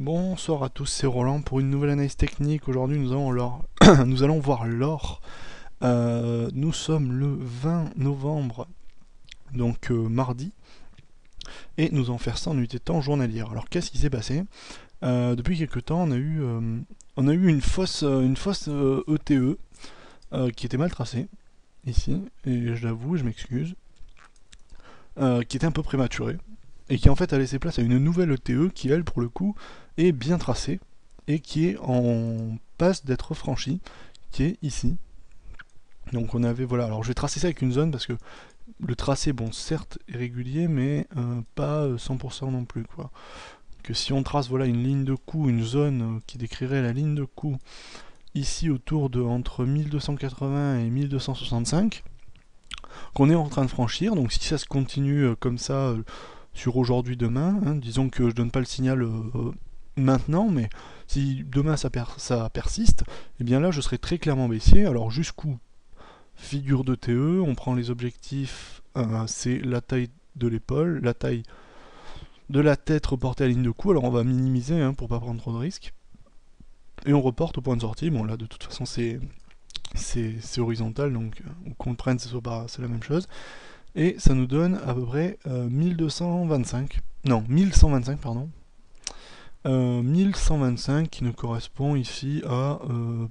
Bonsoir à tous, c'est Roland pour une nouvelle analyse technique. Aujourd'hui nous allons voir l'or. Nous sommes le 20 novembre, donc mardi, et nous allons faire ça en unité de temps journalière. Alors qu'est-ce qui s'est passé? Depuis quelques temps on a eu une fausse ETE qui était mal tracée, ici, et je l'avoue, je m'excuse, qui était un peu prématurée, et qui en fait a laissé place à une nouvelle ETE qui elle pour le coup est bien tracée et qui est en passe d'être franchie, qui est ici. Donc on avait, voilà, alors je vais tracer ça avec une zone parce que le tracé, bon certes est régulier mais pas 100% non plus quoi. Que si on trace voilà une ligne de coup, une zone qui décrirait la ligne de coup ici autour de entre 1280 et 1265 qu'on est en train de franchir, donc si ça se continue comme ça sur aujourd'hui demain, hein, disons que je donne pas le signal maintenant, mais si demain ça persiste, et bien là je serai très clairement baissier. Alors jusqu'où? Figure de TE, on prend les objectifs, c'est la taille de l'épaule, la taille de la tête reportée à la ligne de coup, alors on va minimiser hein, pour pas prendre trop de risques, et on reporte au point de sortie. Bon là de toute façon c'est horizontal, donc qu'on le prenne c'est la même chose, et ça nous donne à peu près 1225, non 1125 pardon, 1125 qui ne correspond ici à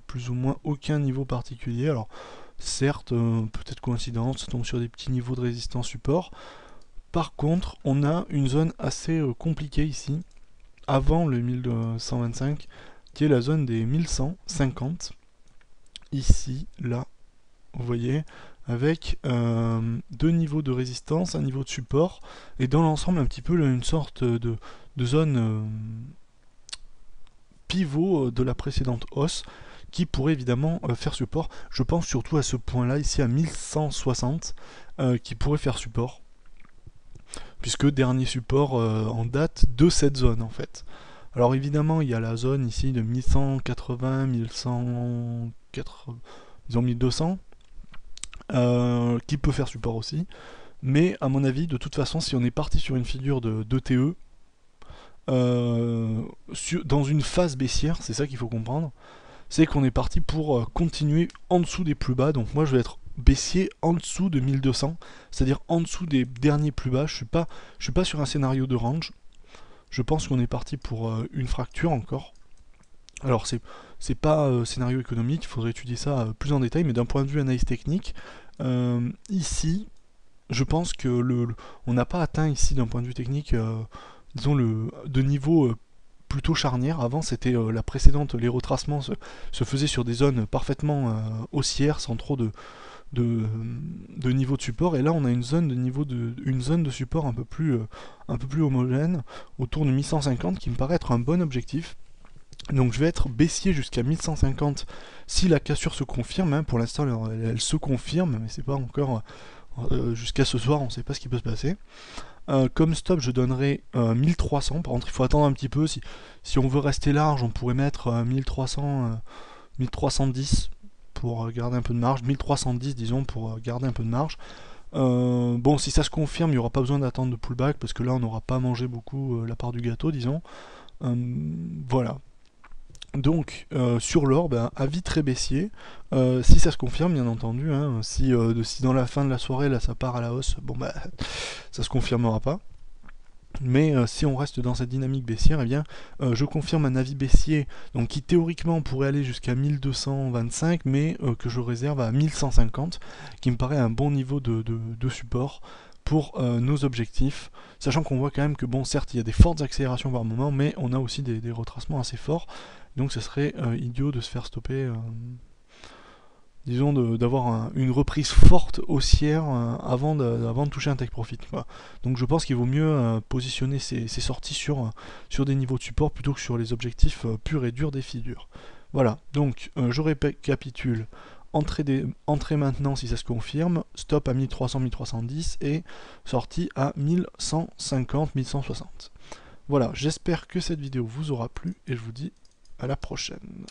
plus ou moins aucun niveau particulier. Alors certes, peut-être coïncidence, ça tombe sur des petits niveaux de résistance support. Par contre, on a une zone assez compliquée ici, avant le 1125, qui est la zone des 1150. Ici, là, vous voyez, avec deux niveaux de résistance, un niveau de support, et dans l'ensemble un petit peu une sorte de zone pivot de la précédente hausse, qui pourrait évidemment faire support. Je pense surtout à ce point-là, ici à 1160, qui pourrait faire support, puisque dernier support en date de cette zone en fait. Alors évidemment, il y a la zone ici de 1180, 1180, disons 1200, qui peut faire support aussi, mais à mon avis, de toute façon, si on est parti sur une figure de TE, dans une phase baissière, c'est ça qu'il faut comprendre, c'est qu'on est parti pour continuer en dessous des plus bas. Donc moi je vais être baissier en dessous de 1200, c'est-à-dire en dessous des derniers plus bas. Je suis pas sur un scénario de range. Je pense qu'on est parti pour une fracture encore. Alors c'est pas scénario économique, il faudrait étudier ça plus en détail, mais d'un point de vue analyse technique, ici, je pense que on n'a pas atteint ici d'un point de vue technique, disons de niveau plutôt charnière. Avant c'était la précédente, les retracements se faisaient sur des zones parfaitement haussières, sans trop de niveau de support, et là on a une zone de support un peu plus homogène, autour de 1150, qui me paraît être un bon objectif. Donc je vais être baissier jusqu'à 1150 si la cassure se confirme, hein. Pour l'instant elle se confirme, mais c'est pas encore jusqu'à ce soir, on sait pas ce qui peut se passer. Comme stop je donnerai 1300, par contre il faut attendre un petit peu, si on veut rester large on pourrait mettre 1300, 1310 pour garder un peu de marge, 1310 disons pour garder un peu de marge. Bon, si ça se confirme, il n'y aura pas besoin d'attendre de pullback, parce que là on n'aura pas mangé beaucoup la part du gâteau, disons. Voilà. Donc sur l'or, avis très baissier, si ça se confirme bien entendu, hein, si dans la fin de la soirée là ça part à la hausse, bon ça se confirmera pas. Mais si on reste dans cette dynamique baissière, eh bien, je confirme un avis baissier, donc qui théoriquement pourrait aller jusqu'à 1225, mais que je réserve à 1150, qui me paraît un bon niveau de support pour nos objectifs, sachant qu'on voit quand même que, bon, certes, il y a des fortes accélérations par moment, mais on a aussi des retracements assez forts, donc ce serait idiot de se faire stopper, disons d'avoir une reprise forte haussière avant de toucher un take profit, quoi. Donc je pense qu'il vaut mieux positionner ces sorties sur des niveaux de support plutôt que sur les objectifs purs et durs des figures. Voilà, donc je récapitule. Entrée maintenant si ça se confirme, stop à 1300-1310 et sortie à 1150-1160. Voilà, j'espère que cette vidéo vous aura plu et je vous dis à la prochaine.